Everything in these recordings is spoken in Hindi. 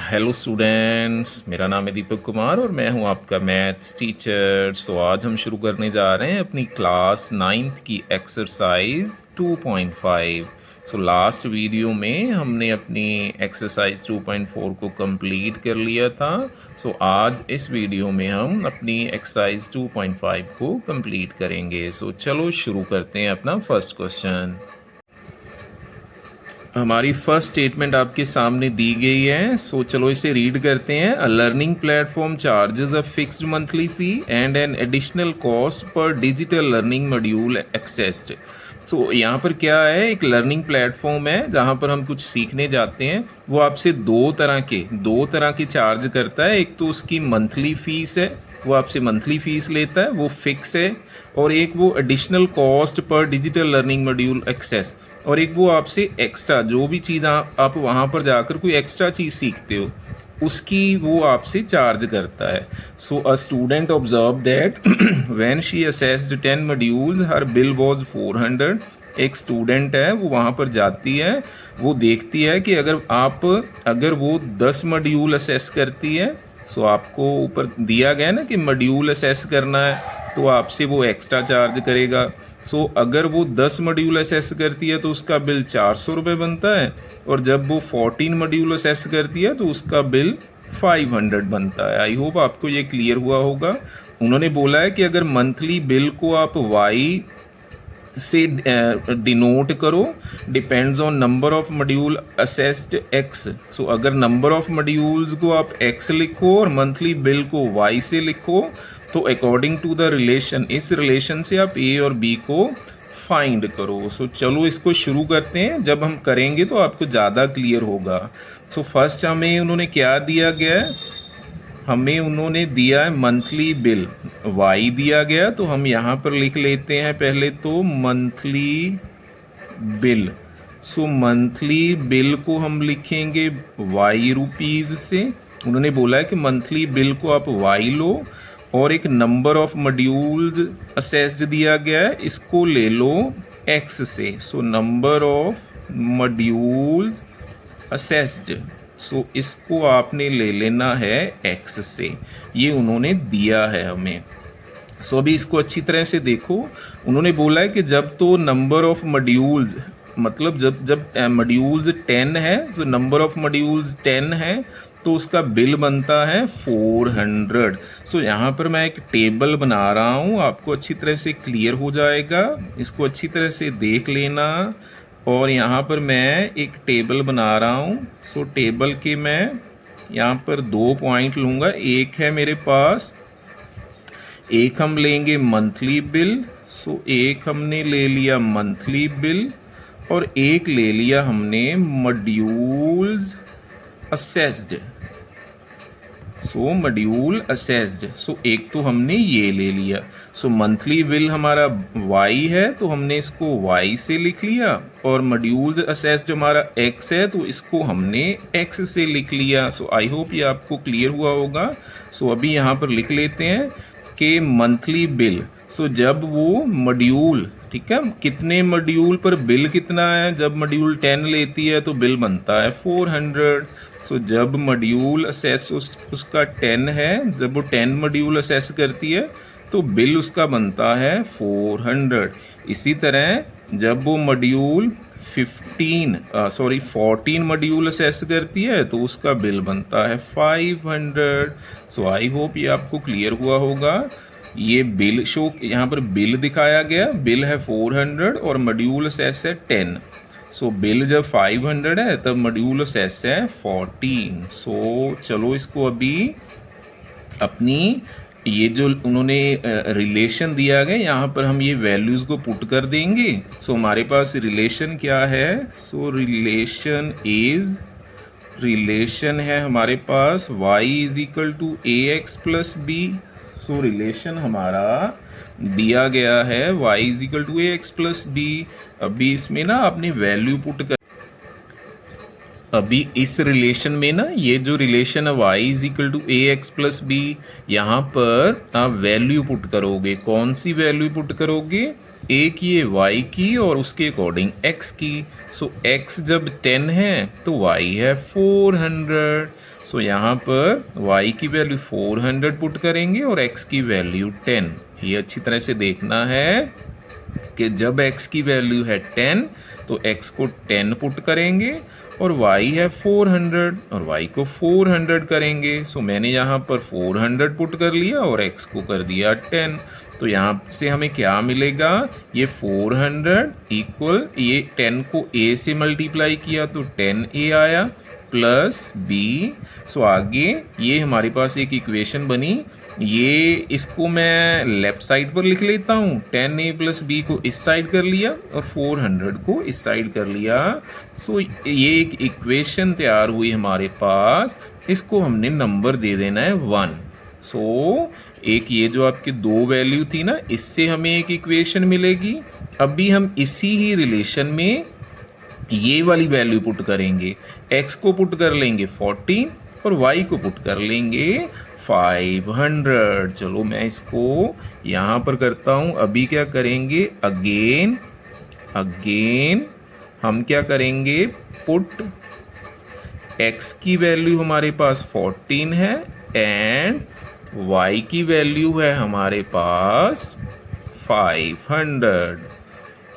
हेलो स्टूडेंट्स, मेरा नाम है दीपक कुमार और मैं हूं आपका मैथ्स टीचर। आज हम शुरू करने जा रहे हैं अपनी क्लास 9th की एक्सरसाइज 2.5। लास्ट वीडियो में हमने अपनी एक्सरसाइज 2.4 को कंप्लीट कर लिया था। आज इस वीडियो में हम अपनी एक्सरसाइज 2.5 को कंप्लीट करेंगे। चलो शुरू करते हैं अपना फर्स्ट क्वेश्चन। हमारी फर्स्ट स्टेटमेंट आपके सामने दी गई है। चलो इसे रीड करते हैं। A learning platform charges a fixed monthly fee and an additional cost पर डिजिटल लर्निंग मॉड्यूल एक्सेस्ड। यहाँ पर क्या है, एक लर्निंग प्लेटफॉर्म है जहाँ पर हम कुछ सीखने जाते हैं। वो आपसे दो तरह के चार्ज करता है। एक तो उसकी मंथली फीस है, वो आपसे मंथली फीस लेता है, वो फिक्स है। और एक वो एडिशनल कॉस्ट पर डिजिटल लर्निंग मॉड्यूल एक्सेस, और एक वो आपसे एक्स्ट्रा जो भी चीज़ आप वहाँ पर जाकर कोई एक्स्ट्रा चीज़ सीखते हो उसकी वो आपसे चार्ज करता है। A student observe that when she assessed 10 modules her bill was 400। एक स्टूडेंट है, वो वहाँ पर जाती है, वो देखती है कि अगर वो 10 मॉड्यूल असेस करती है, आपको ऊपर दिया गया ना कि मॉड्यूल असेस करना है तो आपसे वो एक्स्ट्रा चार्ज करेगा। अगर वो 10 मॉड्यूल असेस करती है तो उसका बिल 400 रुपये बनता है, और जब वो 14 मॉड्यूल असेस करती है तो उसका बिल 500 बनता है। आई होप आपको ये क्लियर हुआ होगा। उन्होंने बोला है कि अगर मंथली बिल को आप वाई से डिनोट करो, depends on number of module assessed x. अगर नंबर ऑफ मॉड्यूल्स को आप एक्स लिखो और मंथली बिल को वाई से लिखो तो अकॉर्डिंग टू द रिलेशन, इस रिलेशन से आप ए और बी को फाइंड करो। चलो इसको शुरू करते हैं। जब हम करेंगे तो आपको ज़्यादा क्लियर होगा। फर्स्ट हमें उन्होंने क्या दिया गया है, हमें उन्होंने दिया है मंथली बिल, वाई दिया गया, तो हम यहाँ पर लिख लेते हैं पहले तो मंथली बिल। मंथली बिल को हम लिखेंगे वाई रुपीज़ से। उन्होंने बोला है कि मंथली बिल को आप वाई लो, और एक नंबर ऑफ मॉड्यूल्स असेस्ड दिया गया है, इसको ले लो एक्स से। नंबर ऑफ मॉड्यूल्स असेस्ड, इसको आपने ले लेना है एक्स से। ये उन्होंने दिया है हमें। अभी इसको अच्छी तरह से देखो। उन्होंने बोला है कि जब तो नंबर ऑफ मॉड्यूल्स, मतलब जब मॉड्यूल्स 10 है, तो नंबर ऑफ मॉड्यूल्स 10 है तो उसका बिल बनता है 400। यहाँ पर मैं एक टेबल बना रहा हूँ, आपको अच्छी तरह से क्लियर हो जाएगा। इसको अच्छी तरह से देख लेना। और यहाँ पर मैं एक टेबल बना रहा हूँ। टेबल के मैं यहाँ पर 2 पॉइंट लूँगा। एक है मेरे पास, एक हम लेंगे मंथली बिल। एक हमने ले लिया मंथली बिल, और एक ले लिया हमने मॉड्यूल्स असेस्ड। मॉड्यूल असेस्ड, एक तो हमने ये ले लिया। मंथली बिल हमारा वाई है तो हमने इसको वाई से लिख लिया, और मॉड्यूल्स असेस्ड हमारा एक्स है तो इसको हमने एक्स से लिख लिया। आई होप ये आपको क्लियर हुआ होगा। अभी यहाँ पर लिख लेते हैं कि मंथली बिल, जब वो मॉड्यूल, ठीक है, कितने मॉड्यूल पर बिल कितना है, जब मॉड्यूल 10 लेती है तो बिल बनता है 400। जब मॉड्यूल असेस उसका 10 है, जब वो 10 मॉड्यूल असेस करती है तो बिल उसका बनता है 400। इसी तरह जब वो मॉड्यूल 14 मॉड्यूल असेस करती है तो उसका बिल बनता है 500। आई होप ये आपको क्लियर हुआ होगा। ये बिल शो, यहाँ पर बिल दिखाया गया, बिल है 400 और मॉड्यूल असेस है 10। बिल जब 500 है तब मॉड्यूल असेस है 14। चलो इसको अभी अपनी ये जो उन्होंने रिलेशन दिया गया, यहाँ पर हम ये वैल्यूज़ को पुट कर देंगे। हमारे पास रिलेशन क्या है, रिलेशन है हमारे पास y is equal to A X plus B. Relation हमारा दिया गया है y is equal to A X plus B. अभी इसमें ना आपने वैल्यू पुट कर, अभी इस रिलेशन में ना ये जो रिलेशन है y is equal to A X plus B, यहाँ पर आप वैल्यू पुट करोगे। कौन सी वैल्यू पुट करोगे? एक ये y की और उसके अकॉर्डिंग x की। सो x जब 10 है तो y है 400। सो यहाँ पर y की वैल्यू 400 पुट करेंगे और x की वैल्यू 10। ये अच्छी तरह से देखना है कि जब x की वैल्यू है 10 तो x को 10 पुट करेंगे और y है 400 और y को 400 करेंगे। सो मैंने यहाँ पर 400 पुट कर लिया और x को कर दिया 10। तो यहाँ से हमें क्या मिलेगा? ये 400 इक्वल ये 10 को a से मल्टीप्लाई किया तो 10a आया प्लस b। सो आगे ये हमारे पास एक इक्वेशन बनी। ये इसको मैं लेफ्ट साइड पर लिख लेता हूँ। 10a प्लस बी को इस साइड कर लिया और 400 को इस साइड कर लिया। सो ये एक इक्वेशन तैयार हुई हमारे पास। इसको हमने नंबर दे देना है 1। सो एक ये जो आपकी दो वैल्यू थी ना, इससे हमें एक इक्वेशन मिलेगी। अभी हम इसी ही रिलेशन में ये वाली वैल्यू पुट करेंगे। x को पुट कर लेंगे 14 और y को पुट कर लेंगे 500। चलो मैं इसको यहाँ पर करता हूँ। अभी क्या करेंगे? अगेन हम क्या करेंगे? पुट x की वैल्यू हमारे पास 14 है एंड y की वैल्यू है हमारे पास 500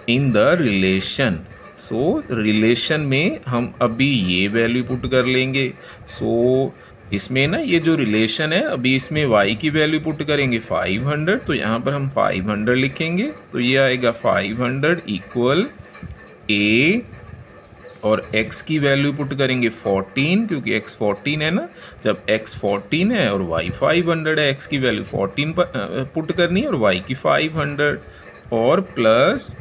in the relation. So relation में हम अभी ये वैल्यू पुट कर लेंगे। सो इसमें ना ये जो रिलेशन है, अभी इसमें y की वैल्यू पुट करेंगे 500 तो यहाँ पर हम 500 लिखेंगे। तो ये आएगा 500 इक्वल a और x की वैल्यू पुट करेंगे 14 क्योंकि x 14 है ना। जब x 14 है और y 500 है, x की वैल्यू 14 पुट करनी है और y की 500 और प्लस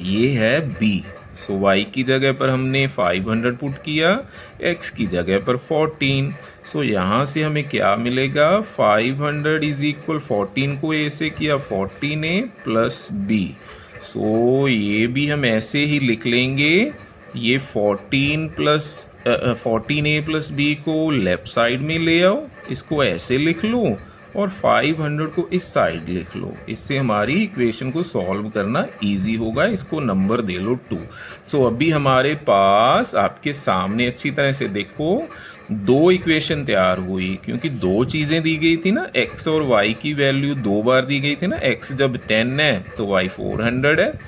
ये है b। सो y की जगह पर हमने 500 पुट किया, x की जगह पर 14। सो यहाँ से हमें क्या मिलेगा? 500 इज इक्वल 14 को a से किया 14a प्लस b। सो ये भी हम ऐसे ही लिख लेंगे। ये 14a प्लस b को लेफ्ट साइड में ले आओ, इसको ऐसे लिख लो और 500 को इस साइड लिख लो। इससे हमारी इक्वेशन को सॉल्व करना इजी होगा। इसको नंबर दे लो 2। सो अभी हमारे पास आपके सामने अच्छी तरह से देखो दो इक्वेशन तैयार हुई, क्योंकि दो चीज़ें दी गई थी ना, x और y की वैल्यू दो बार दी गई थी ना। x जब 10 है तो y 400 है,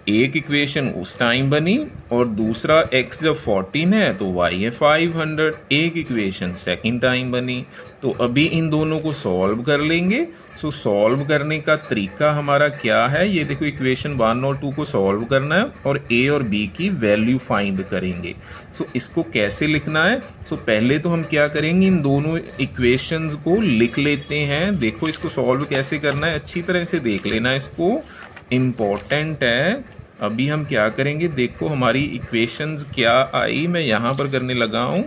एक इक्वेशन उस टाइम बनी, और दूसरा x जब 14 है तो y है 500, एक इक्वेशन सेकंड टाइम बनी। तो अभी इन दोनों को सॉल्व कर लेंगे। सो सॉल्व करने का तरीका हमारा क्या है? ये देखो, इक्वेशन 1 और 2 को सॉल्व करना है और a और b की वैल्यू फाइंड करेंगे। सो इसको कैसे लिखना है? सो पहले तो हम क्या करेंगे, इन दोनों इक्वेशंस को लिख लेते हैं। देखो इसको सॉल्व कैसे करना है, अच्छी तरह से देख लेना, इसको इम्पोर्टेंट है। अभी हम क्या करेंगे, देखो हमारी इक्वेशंस क्या आई, मैं यहाँ पर करने लगा हूँ।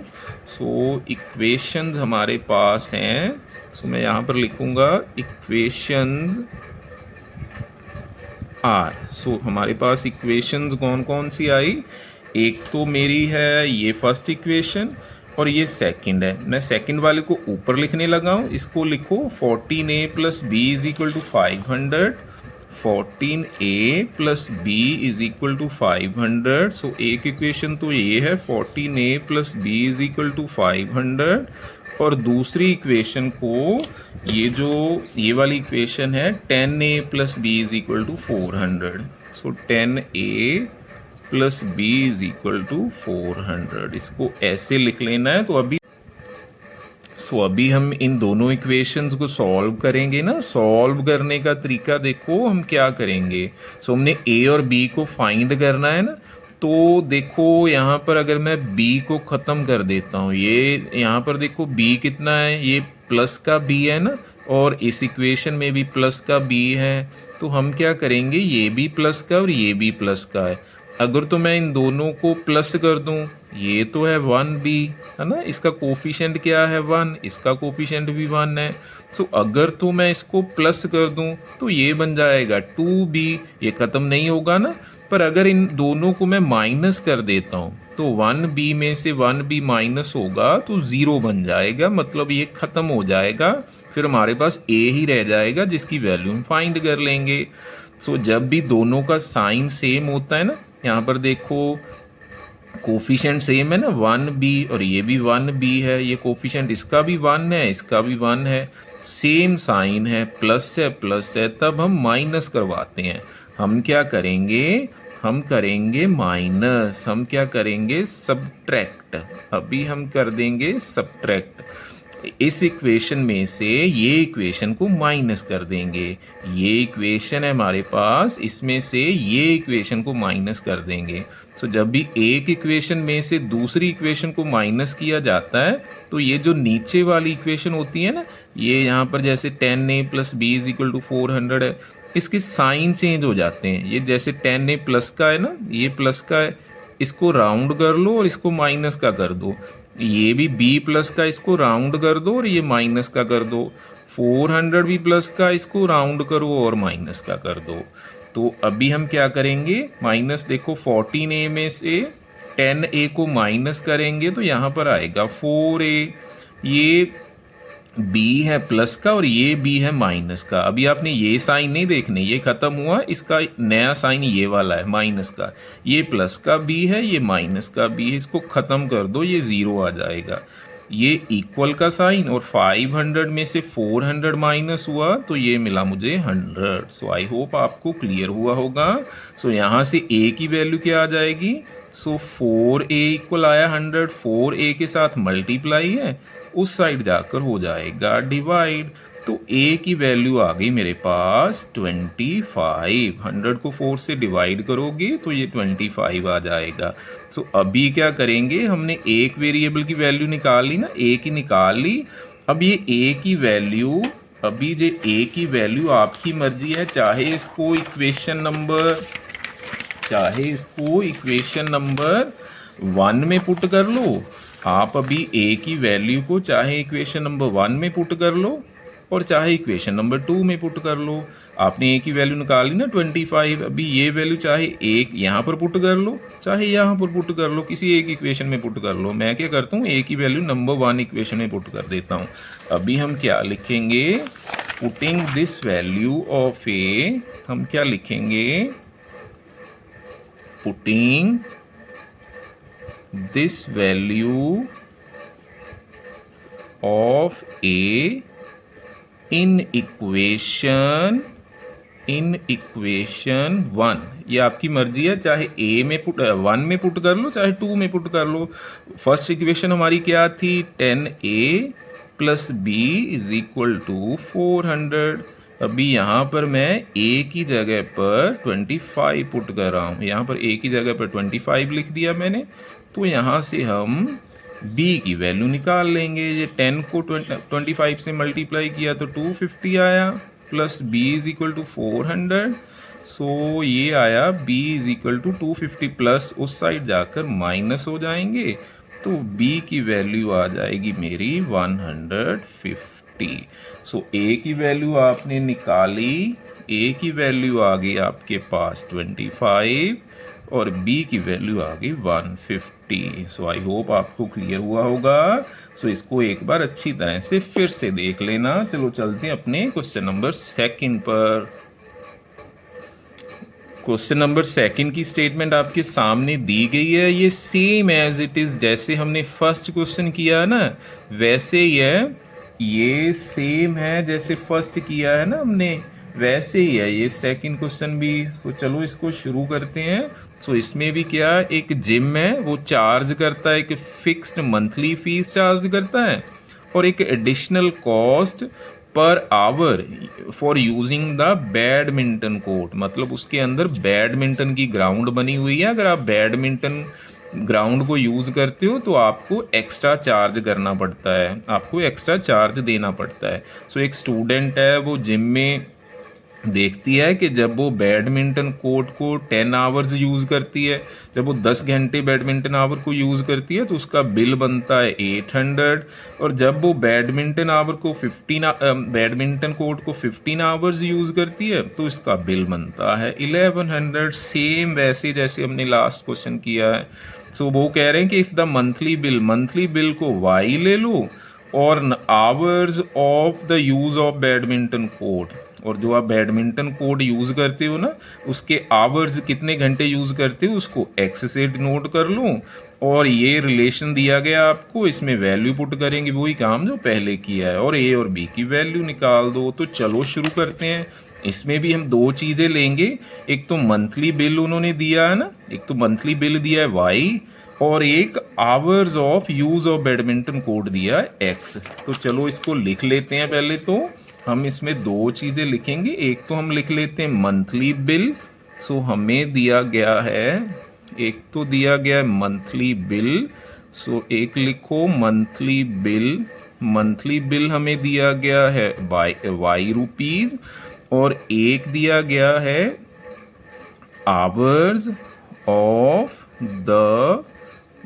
सो इक्वेशंस हमारे पास हैं। सो मैं यहाँ पर लिखूँगा इक्वेशंस आर। सो हमारे पास इक्वेशंस कौन कौन सी आई? एक तो मेरी है ये फर्स्ट इक्वेशन और ये सेकंड है। मैं सेकंड वाले को ऊपर लिखने लगा हूँ। इसको लिखो 14a plus B is equal to 500। 14a plus B is equal to 500। So एक इक्वेशन तो ये है 14a plus B is equal to 500, और दूसरी इक्वेशन को ये वाली इक्वेशन है 10a plus B is equal to 400। So 10a plus B is equal to 400, इसको ऐसे लिख लेना है। तो अभी हम इन दोनों इक्वेशंस को सॉल्व करेंगे ना। सॉल्व करने का तरीका देखो हम क्या करेंगे। हमने a और b को फाइंड करना है ना। तो देखो यहाँ पर अगर मैं b को ख़त्म कर देता हूँ, ये यहाँ पर देखो b कितना है, ये प्लस का b है ना, और इस इक्वेशन में भी प्लस का b है। तो हम क्या करेंगे, ये भी प्लस का और ये भी प्लस का है, अगर तो मैं इन दोनों को प्लस कर दूं, ये तो है 1b, है ना, इसका कोफिशिएंट क्या है 1, इसका कोफिशिएंट भी 1 है। सो अगर तो मैं इसको प्लस कर दूं तो ये बन जाएगा 2b, ये ख़त्म नहीं होगा ना। पर अगर इन दोनों को मैं माइनस कर देता हूँ तो 1b में से 1b माइनस होगा तो 0 बन जाएगा, मतलब ये ख़त्म हो जाएगा। फिर हमारे पास a ही रह जाएगा जिसकी वैल्यू हम फाइंड कर लेंगे। सो जब भी दोनों का साइन सेम होता है ना, यहाँ पर देखो कोफिशिएंट सेम है ना 1b, और ये भी 1b है, ये कोफिशिएंट इसका भी 1 है, इसका भी 1 है, सेम साइन है, प्लस है, तब हम माइनस करवाते हैं। हम क्या करेंगे, हम करेंगे माइनस, हम क्या करेंगे सब्ट्रैक्ट। अभी हम कर देंगे सब्ट्रैक्ट, इस इक्वेशन में से ये इक्वेशन को माइनस कर देंगे। ये इक्वेशन है हमारे पास, इसमें से ये इक्वेशन को माइनस कर देंगे। सो जब भी एक इक्वेशन में से दूसरी इक्वेशन को माइनस किया जाता है तो ये जो नीचे वाली इक्वेशन होती है ना, ये यहाँ पर जैसे 10a + b = 400 है, इसके साइन चेंज हो जाते हैं। ये जैसे 10a प्लस का है ना, ये प्लस का है, इसको राउंड कर लो और इसको माइनस का कर दो। ये भी b प्लस का, इसको राउंड कर दो और ये माइनस का कर दो। 400 भी प्लस का, इसको राउंड करो और माइनस का कर दो। तो अभी हम क्या करेंगे, माइनस देखो 14a में से 10a को माइनस करेंगे तो यहाँ पर आएगा 4a। ये b है प्लस का और ये b है माइनस का। अभी आपने ये साइन नहीं देखने, ये खत्म हुआ, इसका नया साइन ये वाला है माइनस का। ये प्लस का b है, ये माइनस का b है, इसको खत्म कर दो, ये 0 आ जाएगा। ये इक्वल का साइन, और 500 में से 400 माइनस हुआ तो ये मिला मुझे 100। सो आई होप आपको क्लियर हुआ होगा। सो यहाँ से a की वैल्यू क्या आ जाएगी, सो 4a इक्वल आया 100, 4a के साथ मल्टीप्लाई है, उस साइड जाकर हो जाएगा डिवाइड। तो a की वैल्यू आ गई मेरे पास 25। 100 को 4 से डिवाइड करोगे तो ये 25 आ जाएगा। सो अभी क्या करेंगे, हमने एक वेरिएबल की वैल्यू निकाल ली ना, a की निकाल ली। अब ये a की वैल्यू, अभी जो a की वैल्यू आपकी मर्जी है, चाहे इसको इक्वेशन नंबर 1 में पुट कर लो आप। अभी a की वैल्यू को चाहे इक्वेशन नंबर 1 में पुट कर लो और चाहे इक्वेशन नंबर 2 में पुट कर लो। आपने a की वैल्यू निकाली ना 25, अभी ये वैल्यू चाहे एक यहाँ पर पुट कर लो, चाहे यहाँ पर पुट कर लो, किसी एक इक्वेशन में पुट कर लो। मैं क्या करता हूँ, a की वैल्यू नंबर 1 इक्वेशन में पुट कर देता हूँ। अभी हम क्या लिखेंगे, putting this value of a, हम क्या लिखेंगे, putting this value of a in equation 1। ये आपकी मर्जी है, चाहे a में पुट 1 में पुट कर लो, चाहे 2 में पुट कर लो। फर्स्ट इक्वेशन हमारी क्या थी, 10a + b = 400। अभी यहाँ पर मैं a की जगह पर 25 पुट कर रहा हूँ, यहाँ पर a की जगह पर 25 लिख दिया मैंने। तो यहाँ से हम b की वैल्यू निकाल लेंगे। ये 10 को 25 से मल्टीप्लाई किया तो 250 आया, प्लस b = 400। सो ये आया b = 250, प्लस उस साइड जाकर माइनस हो जाएंगे तो b की वैल्यू आ जाएगी मेरी 150। सो a की वैल्यू आपने निकाली, a की वैल्यू आ गई आपके पास 25 और b की वैल्यू आ गई 150। सो आई होप आपको क्लियर हुआ होगा। सो इसको एक बार अच्छी तरह से फिर से देख लेना। चलो चलते हैं अपने क्वेश्चन नंबर 2 पर। क्वेश्चन नंबर 2 की स्टेटमेंट आपके सामने दी गई है। ये सेम एज इट इज, जैसे हमने फर्स्ट क्वेश्चन किया है ना, वैसे ही है। ये सेम है जैसे फर्स्ट किया है ना हमने, वैसे ही है ये सेकंड क्वेश्चन भी। सो चलो इसको शुरू करते हैं। सो इसमें भी क्या, एक जिम है वो चार्ज करता है, एक फिक्स्ड मंथली फीस चार्ज करता है और एक additional cost per hour for using the badminton court. मतलब उसके अंदर बैडमिंटन की ग्राउंड बनी हुई है, अगर आप बैडमिंटन ग्राउंड को यूज़ करते हो तो आपको एक्स्ट्रा चार्ज करना पड़ता है, आपको एक्स्ट्रा चार्ज देना पड़ता है। सो एक स्टूडेंट है वो जिम में देखती है कि जब वो बैडमिंटन कोर्ट को 10 आवर्स यूज़ करती है, जब वो 10 घंटे बैडमिंटन आवर को यूज़ करती है तो उसका बिल बनता है 800। और जब वो बैडमिंटन कोर्ट को 15 आवर्स यूज़ करती है तो इसका बिल बनता है 1100। सेम वैसे जैसे हमने लास्ट क्वेश्चन किया है। सो वो कह रहे हैं कि इफ़ द मंथली बिल को वाई ले लो और hours of the use of badminton court, और जो आप बैडमिंटन कोड यूज़ करते हो ना उसके आवर्स कितने घंटे यूज़ करते हो उसको एक्स से डिनोट कर लो। और ये रिलेशन दिया गया आपको, इसमें वैल्यू पुट करेंगे, वही काम जो पहले किया है, और ए और बी की वैल्यू निकाल दो। तो चलो शुरू करते हैं। इसमें भी हम दो चीज़ें लेंगे, एक तो मंथली बिल उन्होंने दिया है ना, एक तो मंथली बिल दिया है वाई, और एक hours of use of badminton code दिया है एक्स। तो चलो इसको लिख लेते हैं। पहले तो हम इसमें दो चीज़ें लिखेंगे, एक तो हम लिख लेते हैं मंथली बिल। सो हमें दिया गया है, एक तो दिया गया है मंथली बिल। सो एक लिखो मंथली बिल हमें दिया गया है वाई रुपीज़, और एक दिया गया है hours of the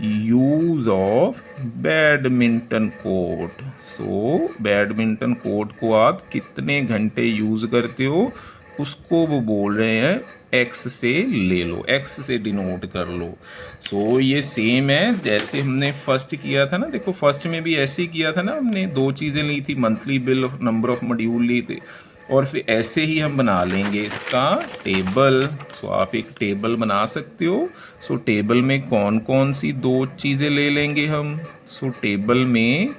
use of badminton court. So badminton court को आप कितने घंटे यूज करते हो उसको वो बोल रहे हैं एक्स से ले लो, एक्स से डिनोट कर लो। सो ये सेम है जैसे हमने फर्स्ट किया था ना। देखो फर्स्ट में भी ऐसे ही किया था ना, हमने दो चीज़ें ली थी, मंथली बिल और नंबर ऑफ मॉड्यूल ली थी, और फिर ऐसे ही हम बना लेंगे इसका टेबल। सो आप एक टेबल बना सकते हो। सो टेबल में कौन कौन सी दो चीज़ें ले लेंगे हम। सो टेबल में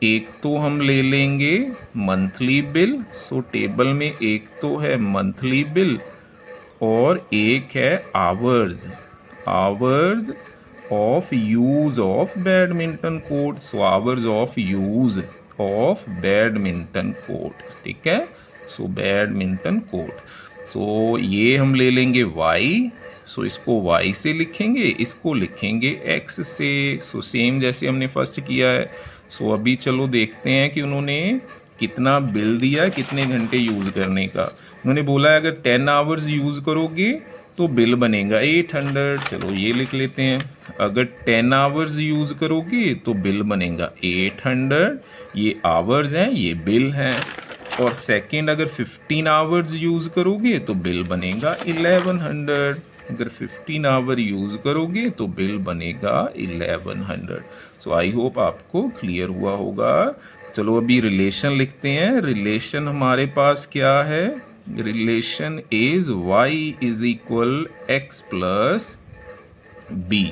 एक तो हम ले लेंगे मंथली बिल। सो टेबल में एक तो है मंथली बिल और एक है hours of use of badminton court. So hours of use of badminton court, ठीक है। सो बैडमिंटन कोर्ट। सो ये हम ले लेंगे y। सो इसको y से लिखेंगे, इसको लिखेंगे x से। सो सेम जैसे हमने फर्स्ट किया है। सो अभी चलो देखते हैं कि उन्होंने कितना बिल दिया है, कितने घंटे यूज़ करने का। उन्होंने बोला है अगर 10 आवर्स यूज़ करोगे तो बिल बनेगा 800। चलो ये लिख लेते हैं, अगर 10 आवर्स यूज़ करोगे तो बिल बनेगा 800। ये आवर्स हैं, ये बिल हैं। और सेकंड, अगर 15 आवर्स यूज़ करोगे तो बिल बनेगा 1100। अगर 15 आवर यूज़ करोगे तो बिल बनेगा 1100। सो आई होप आपको क्लियर हुआ होगा। चलो अभी रिलेशन लिखते हैं। रिलेशन हमारे पास क्या है, relation is y is equal x plus b।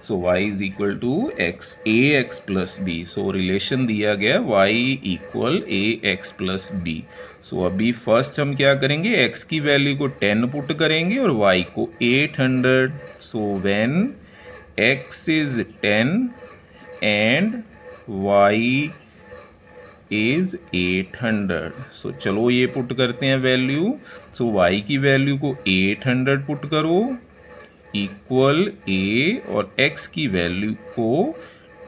So y is equal to X A X plus B. So relation दिया गया y equal A X plus B. So अभी फर्स्ट हम क्या करेंगे, x की वैल्यू को 10 पुट करेंगे और y को 800। So when x is 10 and y is 800। So चलो ये पुट करते हैं वैल्यू। सो y की वैल्यू को 800 पुट करो इक्वल a, और x की वैल्यू को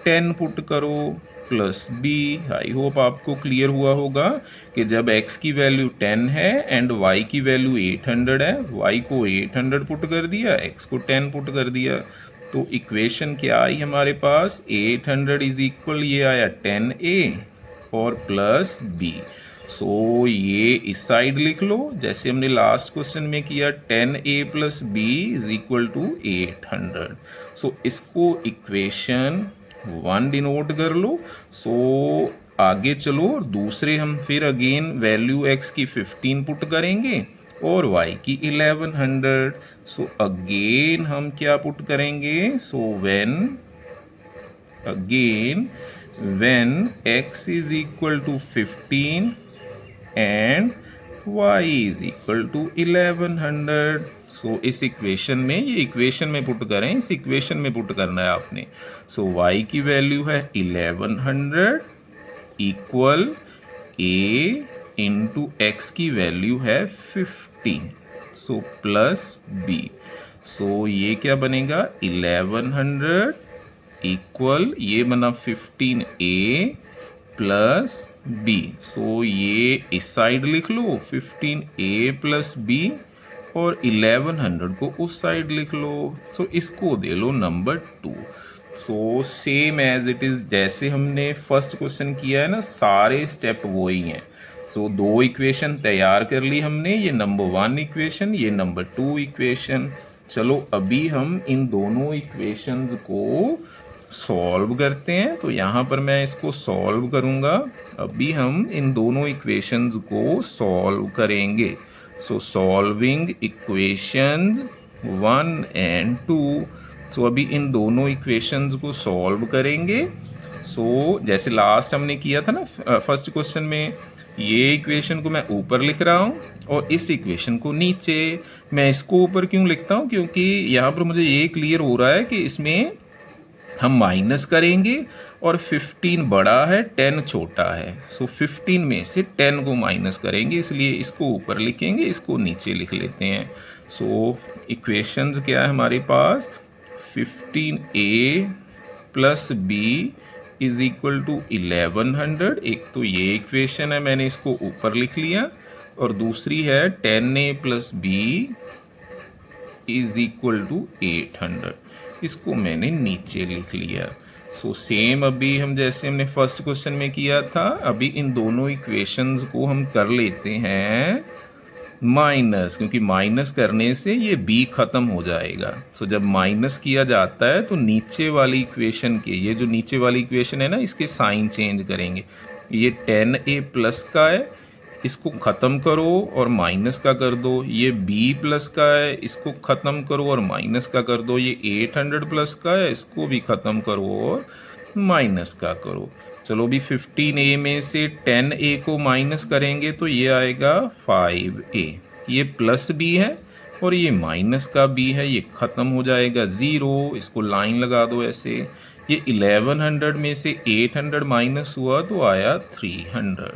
10 पुट करो प्लस b। आई होप आपको क्लियर हुआ होगा कि जब x की वैल्यू 10 है एंड y की वैल्यू 800 है, y को 800 पुट कर दिया, x को 10 पुट कर दिया, तो इक्वेशन क्या आई हमारे पास, 800 इज इक्वल, ये आया 10a और प्लस b। सो ये इस साइड लिख लो जैसे हमने लास्ट क्वेश्चन में किया, 10a plus b is equal to 800। So इसको इक्वेशन 1 डिनोट कर लो। सो आगे चलो, और दूसरे हम फिर अगेन वैल्यू x की 15 पुट करेंगे और y की 1100। सो अगेन हम क्या पुट करेंगे, सो when x is equal to 15 and y is equal to 1100। सो इस इक्वेशन में, ये इक्वेशन में पुट करें, इस इक्वेशन में पुट करना है आपने। सो y की वैल्यू है 1100 इक्वल a इंटू x की वैल्यू है 15, सो प्लस b। सो ये क्या बनेगा, 1100 इक्वल, ये बना 15a प्लस बी। सो ये इस साइड लिख लो 15a प्लस बी और 1100 को उस साइड लिख लो। सो इसको दे लो number 2। So same as it is जैसे हमने फर्स्ट क्वेश्चन किया है ना, सारे स्टेप वो ही हैं। सो दो इक्वेशन तैयार कर ली हमने, ये नंबर 1 इक्वेशन, ये नंबर 2 इक्वेशन। चलो अभी हम इन दोनों इक्वेशंस को सॉल्व करते हैं। तो यहाँ पर मैं इसको सॉल्व करूँगा। अभी हम इन दोनों इक्वेशंस को सॉल्व करेंगे। सो सॉल्विंग इक्वेशंस 1 एंड 2। सो अभी इन दोनों इक्वेशंस को सॉल्व करेंगे। सो जैसे लास्ट हमने किया था ना फर्स्ट क्वेश्चन में, ये इक्वेशन को मैं ऊपर लिख रहा हूँ और इस इक्वेशन को नीचे। मैं इसको ऊपर क्यों लिखता हूँ, क्योंकि यहाँ पर मुझे ये क्लियर हो रहा है कि इसमें हम माइनस करेंगे और 15 बड़ा है 10 छोटा है। सो 15 में से 10 को माइनस करेंगे, इसलिए इसको ऊपर लिखेंगे, इसको नीचे लिख लेते हैं। सो इक्वेशंस क्या है हमारे पास, 15a plus B is equal to 1100। एक तो ये इक्वेशन है, मैंने इसको ऊपर लिख लिया, और दूसरी है 10a plus B is equal to 800, इसको मैंने नीचे लिख लिया। सो सेम अभी हम जैसे हमने फर्स्ट क्वेश्चन में किया था, अभी इन दोनों इक्वेशंस को हम कर लेते हैं माइनस, क्योंकि माइनस करने से ये b खत्म हो जाएगा। सो जब माइनस किया जाता है तो नीचे वाली इक्वेशन के, ये जो नीचे वाली इक्वेशन है ना, इसके साइन चेंज करेंगे। ये 10a प्लस का है, इसको ख़त्म करो और माइनस का कर दो। ये b प्लस का है, इसको ख़त्म करो और माइनस का कर दो। ये 800 प्लस का है, इसको भी ख़त्म करो और माइनस का करो। चलो भी 15a में से 10a को माइनस करेंगे तो ये आएगा 5a। ये प्लस b है और ये माइनस का b है, ये ख़त्म हो जाएगा 0। इसको लाइन लगा दो ऐसे। ये 1100 में से 800 माइनस हुआ तो आया 300।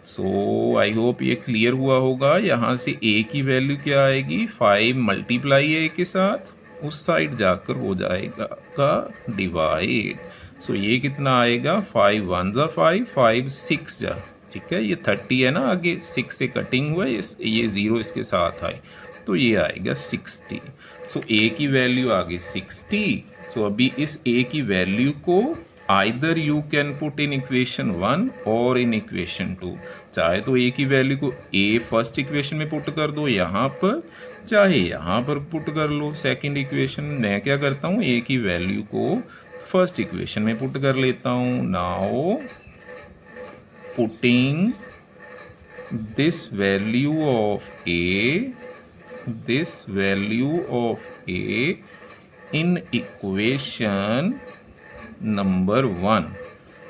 सो आई होप ये क्लियर हुआ होगा। यहाँ से a की वैल्यू क्या आएगी, 5 मल्टीप्लाई a के साथ उस साइड जाकर हो जाएगा का डिवाइड। सो ये कितना आएगा, 5 1 जा 5, 5 6 जा, ठीक है। ये 30 है ना, आगे 6 से कटिंग हुआ, ये 0 इसके साथ आए तो ये आएगा 60। सो a की वैल्यू आ गई 60। सो अभी इस a की वैल्यू को either you can put in equation 1 और इन इक्वेशन 2। चाहे तो a की वैल्यू को a फर्स्ट इक्वेशन में पुट कर दो यहाँ पर, चाहे यहाँ पर पुट कर लो सेकंड इक्वेशन। मैं क्या करता हूँ, a की वैल्यू को फर्स्ट इक्वेशन में पुट कर लेता हूँ। Now putting this value of a in equation number 1।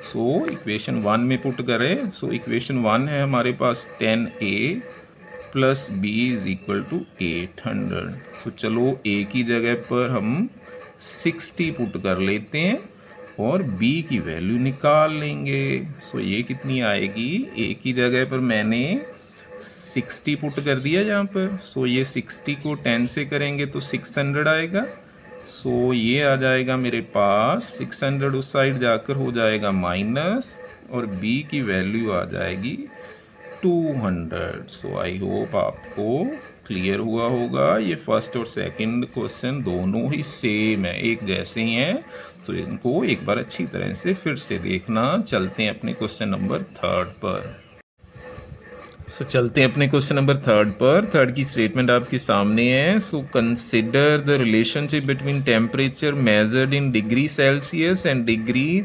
So equation 1 में पुट करें। सो इक्वेशन 1 है हमारे पास 10a plus B is equal to 800। So चलो a की जगह पर हम 60 पुट कर लेते हैं और b की वैल्यू निकाल लेंगे। सो ये कितनी आएगी, a की जगह पर मैंने 60 पुट कर दिया यहाँ पर। सो ये 60 को 10 से करेंगे तो 600 आएगा। सो ये आ जाएगा मेरे पास 600, उस साइड जाकर हो जाएगा माइनस, और b की वैल्यू आ जाएगी 200। सो आई होप आपको क्लियर हुआ होगा। ये फर्स्ट और सेकंड क्वेश्चन दोनों ही सेम है, एक जैसे ही हैं। सो इनको एक बार अच्छी तरह से फिर से देखना। चलते हैं अपने क्वेश्चन नंबर 3 पर। सो चलते हैं अपने क्वेश्चन नंबर 3 पर। थर्ड की स्टेटमेंट आपके सामने है। So consider the relationship between temperature measured in degree Celsius and degree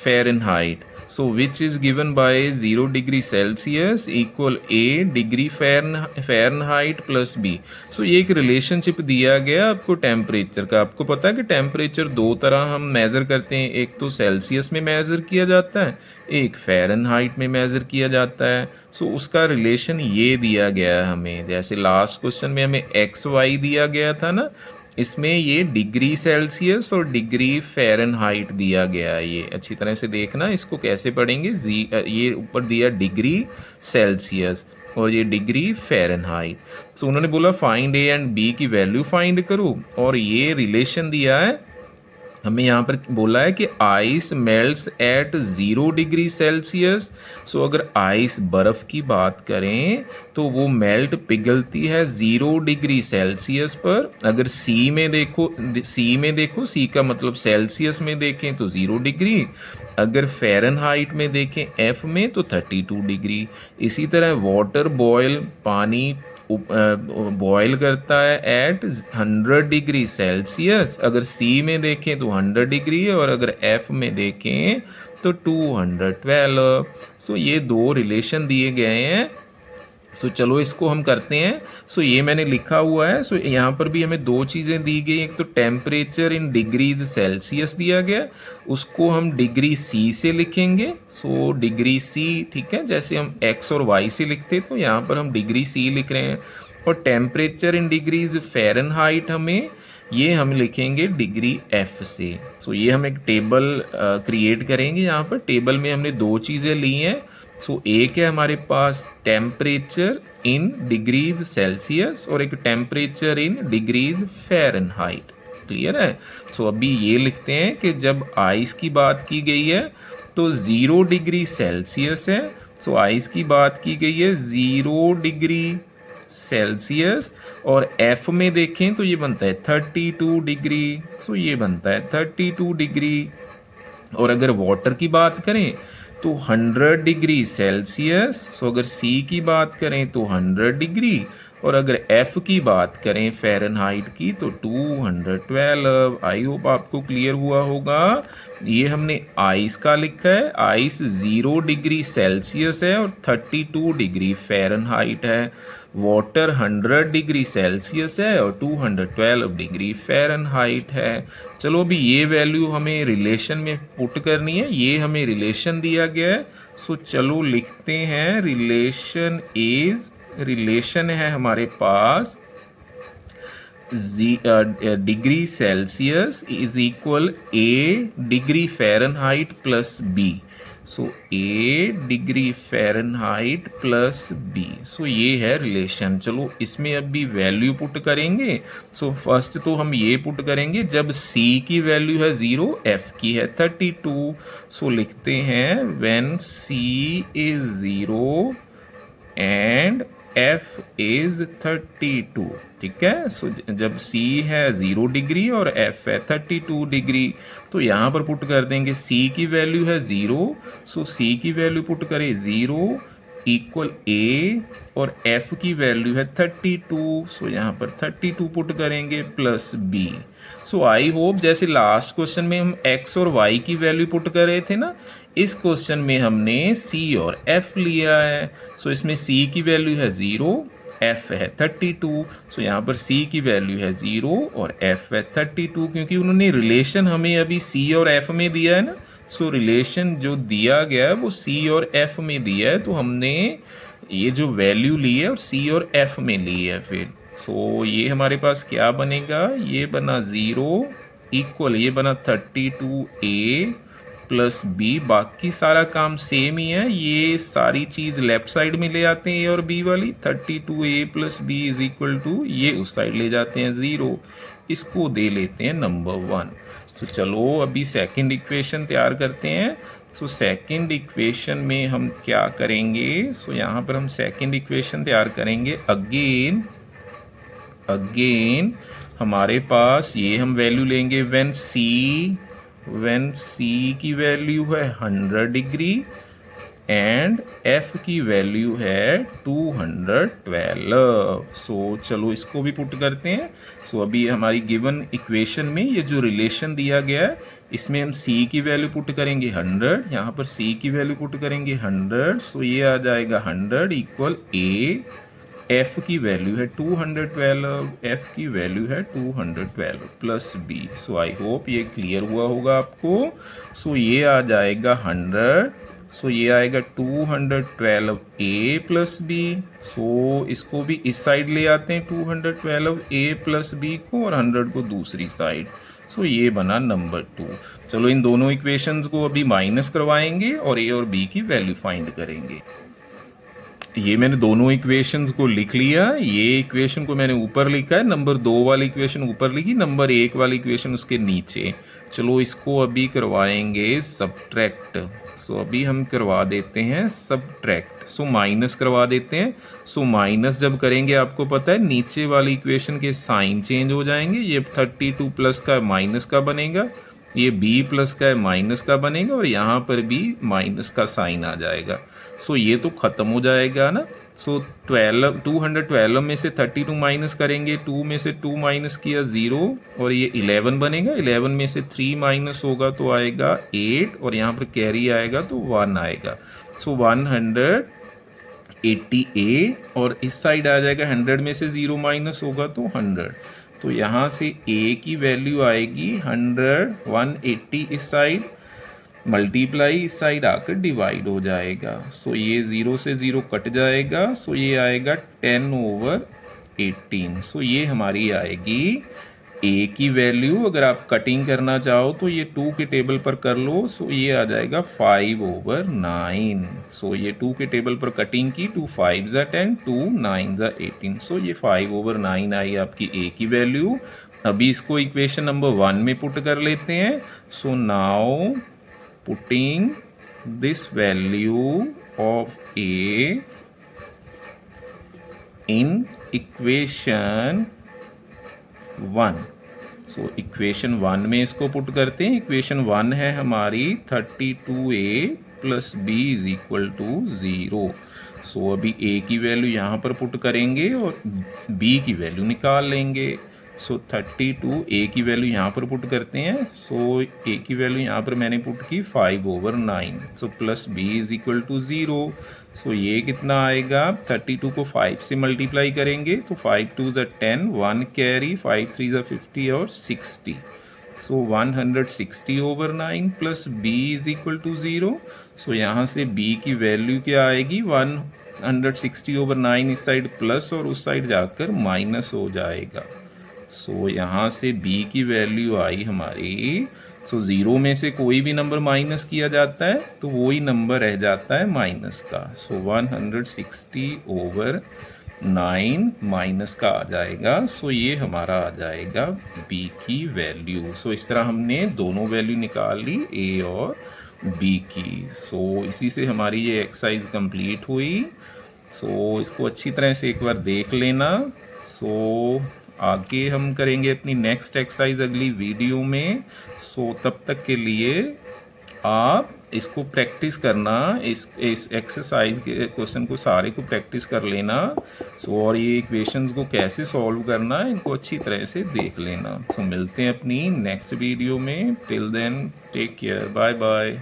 Fahrenheit. So which is given by 0 degree Celsius equal a degree Fahrenheit plus b। सो ये एक रिलेशनशिप दिया गया आपको टेम्परेचर का। आपको पता है कि टेम्परेचर दो तरह हम मेज़र करते हैं, एक तो सेल्सियस में मेज़र किया जाता है, एक फ़ारेनहाइट में मेज़र किया जाता है। सो उसका रिलेशन ये दिया गया है हमें। जैसे लास्ट क्वेश्चन में हमें XY दिया गया था ना, इसमें ये डिग्री सेल्सियस और डिग्री फ़ारेनहाइट दिया गया है। ये अच्छी तरह से देखना, इसको कैसे पढ़ेंगे। ये ऊपर दिया डिग्री सेल्सियस और ये डिग्री फ़ारेनहाइट। सो उन्होंने बोला फाइंड a एंड b की वैल्यू फाइंड करो, और ये रिलेशन दिया है हमें यहाँ पर बोला है कि ice melts at 0 degree Celsius. So अगर आइस बर्फ़ की बात करें तो वो मेल्ट पिघलती है 0 डिग्री सेल्सियस पर। अगर सी का मतलब सेल्सियस में देखें तो 0 डिग्री, अगर फ़ारेनहाइट में देखें एफ में तो 32 डिग्री। इसी तरह वाटर पानी बॉयल करता है एट 100 डिग्री सेल्सियस। अगर सी में देखें तो 100 डिग्री है, और अगर एफ में देखें तो 212। सो ये दो रिलेशन दिए गए हैं। सो चलो इसको हम करते हैं। सो ये मैंने लिखा हुआ है। सो यहाँ पर भी हमें दो चीज़ें दी गई, एक तो टेम्परेचर इन डिग्रीज सेल्सियस दिया गया, उसको हम डिग्री सी से लिखेंगे। सो डिग्री सी, ठीक है, जैसे हम एक्स और वाई से लिखते तो यहाँ पर हम डिग्री सी लिख रहे हैं। और टेम्परेचर इन डिग्रीज फ़ारेनहाइट ये हम लिखेंगे डिग्री एफ से। सो ये हम एक टेबल क्रिएट करेंगे। यहाँ पर टेबल में हमने दो चीज़ें ली हैं। सो एक है हमारे पास टेम्परेचर इन डिग्रीज सेल्सियस और एक temperature in degrees Fahrenheit. Clear है? सो अभी ये लिखते हैं कि जब आइस की बात की गई है तो 0 डिग्री सेल्सियस है। सो आइस की बात की गई है 0 डिग्री सेल्सियस, और एफ में देखें तो ये बनता है 32 डिग्री। सो ये बनता है 32 डिग्री। और अगर वाटर की बात करें तो 100 डिग्री सेल्सियस। सो अगर सी की बात करें तो 100 डिग्री, और अगर एफ की बात करें फ़ारेनहाइट की तो 212। आई होप आपको क्लियर हुआ होगा। ये हमने आइस का लिखा है। आइस 0 डिग्री सेल्सियस है और 32 डिग्री फ़ारेनहाइट है। वाटर 100 डिग्री सेल्सियस है और 212 डिग्री फ़ारेनहाइट है। चलो अभी ये वैल्यू हमें रिलेशन में पुट करनी है। ये हमें रिलेशन दिया गया है। सो चलो लिखते हैं रिलेशन है हमारे पास degree Celsius is equal a degree Fahrenheit plus B. So a degree Fahrenheit plus B. So ये है रिलेशन। चलो इसमें अब भी वैल्यू पुट करेंगे। सो फर्स्ट तो हम ये पुट करेंगे जब C की वैल्यू है 0, F की है 32। सो लिखते हैं when C is 0 and F is 32। ठीक है? सो जब C है 0 डिग्री और F है 32 डिग्री, तो यहाँ पर पुट कर देंगे C की वैल्यू है 0। सो C की वैल्यू पुट करें 0 इक्वल A, और F की वैल्यू है 32। सो यहाँ पर 32 पुट करेंगे plus B। So I hope जैसे लास्ट क्वेश्चन में हम X और Y की वैल्यू पुट कर रहे थे ना, इस क्वेश्चन में हमने C और F लिया है। सो इसमें C की वैल्यू है 0, F है 32। सो यहाँ पर C की वैल्यू है 0 और F है 32, क्योंकि उन्होंने रिलेशन हमें अभी C और F में दिया है ना। सो रिलेशन जो दिया गया है वो C और F में दिया है, तो हमने ये जो वैल्यू ली है और C और F में ली है फिर। सो ये हमारे पास क्या बनेगा, ये बना 0 इक्वल, ये बना 32A प्लस बी। बाकी सारा काम सेम ही है। ये सारी चीज़ लेफ्ट साइड में ले आते हैं, ए और बी वाली। 32A plus B is equal to, ये उस साइड ले जाते हैं 0, इसको दे लेते हैं नंबर 1। तो चलो अभी सेकंड इक्वेशन तैयार करते हैं। सो सेकंड इक्वेशन में हम क्या करेंगे, सो यहाँ पर हम सेकंड इक्वेशन तैयार करेंगे। अगेन हमारे पास ये हम वैल्यू लेंगे व्हेन C की वैल्यू है 100 डिग्री एंड F की वैल्यू है 212। सो चलो इसको भी पुट करते हैं। सो अभी हमारी गिवन इक्वेशन में ये जो रिलेशन दिया गया है, इसमें हम C की वैल्यू पुट करेंगे 100, यहाँ पर C की वैल्यू पुट करेंगे 100। सो ये आ जाएगा 100 इक्वल A, F की वैल्यू है 212, F की वैल्यू है 212 plus B। So I hope ये क्लियर हुआ होगा आपको। सो ये आ जाएगा 100, सो ये आएगा 212A प्लस B। सो इसको भी इस साइड ले आते हैं 212A प्लस B को, और 100 को दूसरी साइड। सो ये बना नंबर 2। चलो इन दोनों इक्वेशंस को अभी माइनस करवाएंगे और A और B की वैल्यू फाइंड करेंगे। ये मैंने दोनों इक्वेशंस को लिख लिया। ये इक्वेशन को मैंने ऊपर लिखा है, नंबर 2 वाली इक्वेशन ऊपर लिखी, नंबर 1 वाली इक्वेशन उसके नीचे। चलो इसको अभी करवाएंगे सब्ट्रैक्ट। सो अभी हम करवा देते हैं सब्ट्रैक्ट। सो माइनस करवा देते हैं। सो माइनस जब करेंगे आपको पता है नीचे वाली इक्वेशन के साइन चेंज हो जाएंगे। ये 32 प्लस का माइनस का बनेगा, ये b प्लस का है माइनस का बनेगा, और यहाँ पर भी माइनस का साइन आ जाएगा। सो ये तो ख़त्म हो जाएगा ना। सो 212 में से 32 माइनस करेंगे, 2 में से 2 माइनस किया 0, और ये 11 बनेगा। 11 में से 3 माइनस होगा तो आएगा 8, और यहाँ पर कैरी आएगा तो 1 आएगा। सो 188, और इस साइड आ जाएगा 100 में से 0 माइनस होगा तो 100। तो यहाँ से a की वैल्यू आएगी 100, 180 इस साइड, मल्टीप्लाई इस साइड आकर डिवाइड हो जाएगा। सो ये 0 से 0 कट जाएगा। सो ये आएगा 10/18। सो ये हमारी आएगी a की वैल्यू। अगर आप कटिंग करना चाहो तो ये 2 के टेबल पर कर लो। सो ये आ जाएगा 5/9। सो ये 2 के टेबल पर कटिंग की, 2 5 ज़ा 10, 2 9 ज़ा 18। सो ये 5/9 आई आपकी a की वैल्यू। अभी इसको इक्वेशन नंबर 1 में पुट कर लेते हैं। So now putting this value of a in equation 1। So equation 1 में इसको पुट करते हैं। इक्वेशन 1 है हमारी 32a plus b is equal to 0। So अभी a की वैल्यू यहाँ पर पुट करेंगे और b की वैल्यू निकाल लेंगे। सो 32 a की वैल्यू यहाँ पर पुट करते हैं। सो a की वैल्यू यहाँ पर मैंने पुट की 5/9। So plus b is equal to 0। So ये कितना आएगा, 32 को 5 से मल्टीप्लाई करेंगे तो 5 2 ज़ा 10, 1 कैरी, 5 3 ज़ा 50 और 60। So 160/9 plus b is equal to 0। So यहाँ से b की वैल्यू क्या आएगी, 160/9 इस साइड प्लस और उस साइड जाकर माइनस हो जाएगा। सो यहाँ से b की वैल्यू आई हमारी। सो 0 में से कोई भी नंबर माइनस किया जाता है तो वही नंबर रह जाता है माइनस का। सो 160/9 माइनस का आ जाएगा। सो ये हमारा आ जाएगा b की वैल्यू। सो इस तरह हमने दोनों वैल्यू निकाल ली, a और b की। सो इसी से हमारी ये एक्सरसाइज कंप्लीट हुई। सो इसको अच्छी तरह से एक बार देख लेना। सो आगे हम करेंगे अपनी नेक्स्ट एक्सरसाइज अगली वीडियो में। सो तब तक के लिए आप इसको प्रैक्टिस करना, इस एक्सरसाइज के क्वेश्चन को सारे को प्रैक्टिस कर लेना। सो और ये इक्वेशंस को कैसे सॉल्व करना है इनको अच्छी तरह से देख लेना। सो मिलते हैं अपनी नेक्स्ट वीडियो में। Till then take care, bye bye.